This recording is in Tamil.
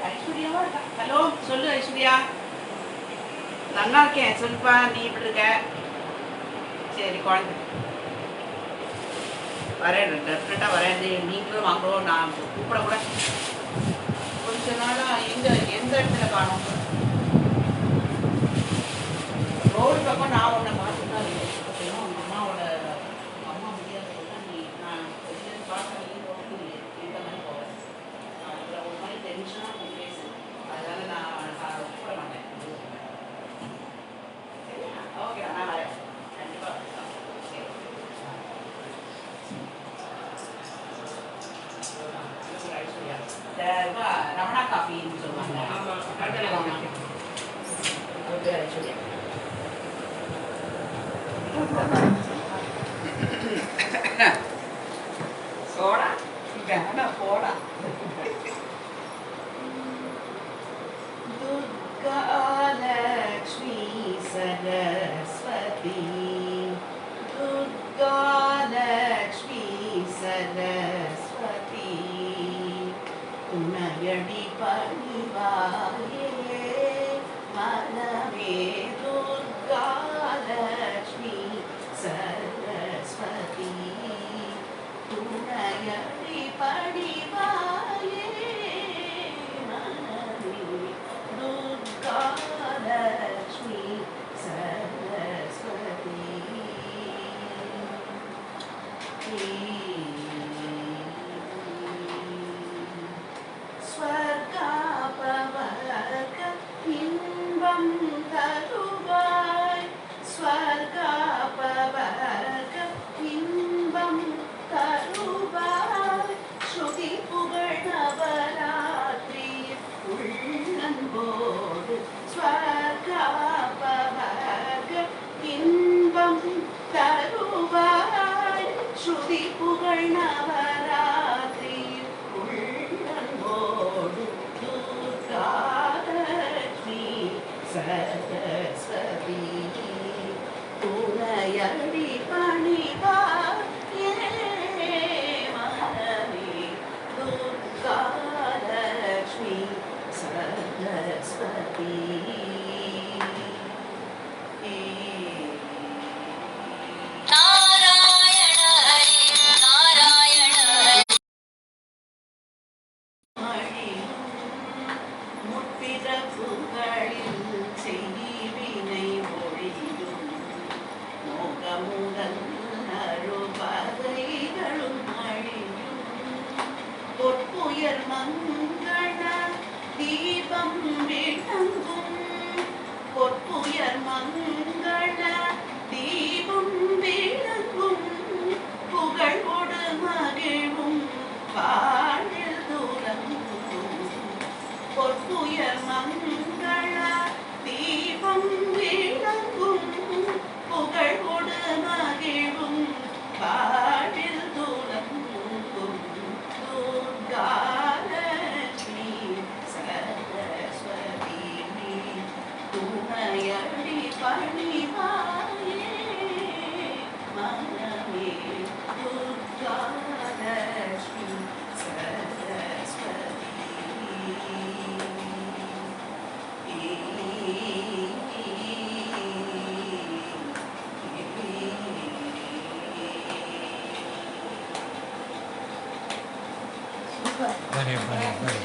ஐஸ்வர்யாவா இருக்கா? ஹலோ சொல்லு ஐஸ்வர்யா. நல்லா இருக்கேன், சொல்லுப்பா. நீ எப்படி இருக்க? சரி குழந்தை வரேன், டெஃபினட்டாக வரேன். நீங்களும் வாங்கோ, நான் கூப்பிட கூட. கொஞ்ச நாளாக எந்த இடத்துல காணும்? ரோடு பக்கம் நான் உன்னை பார்த்துட்டு தான் இருக்கேன். உங்கள் அம்மாவோட அம்மா முடியாத நீ நான் பார்க்க ரோடு எந்த மாதிரி போவேன். அதில் ஒரு மாதிரி டென்ஷனாக கொஞ்சம் பேசு. அதனால நான் கூப்பிட மாட்டேன். சரியா? ஓகே, நான் வரேன் கண்டிப்பாக. சரி, ரமணா காஃபின்னு சொல்லுவாங்க. சோடா வேணாம், போடா. துர்கா லக்ஷ்மி சரஸ்வதி, துர்கா லக்ஷ்மி சரஸ்வதி, உன்னையடி பணிவாயே மனமே. துர்கா லக்ஷ்மி சரஸ்வதி, உன்னையடி பணிவாயே மனமே. துர்கா லக்ஷ்மி சரஸ்வதி. ஸ்வர்காபவர்க இன்பம் தருவாய், ஸ்வர்காபவர்க இன்பம் தருவாய். ஸ்ருதி புகழ் நவராத்திரி உள்ளன்போடு, ஸ்வர்காபவர்க இன்பம் தருவாய். ஸ்ருதி புகழ் நவராத்திரி உள்ளன்போடு, துர்கா லக்ஷ்மி சரஸ்வதி, உன்னையடி பணிவாயே மனமே. துர்கா லக்ஷ்மி சரஸ்வதி. முற்பிறப்புகளில் செய்வினை ஒழியும், மோகமுடன் அருபதைகளும் அழியும். பொற்புயர் மங்கள தீபம் விளங்கும், பொற்புயர் மங்கள தீபம் விளங்கும். புகழோடு மகிழும் பாழில் துலங்கும், பொற்புயர் மங்கள தீபம் விளங்கும். புகழோடு மகிழும் பாழில் துலங்கும். துர்கா லக்ஷ்மி சரஸ்வதி, துணையடி பணிவாயே மனமே. Durga Lakshmi Saraswati. Very, very, very.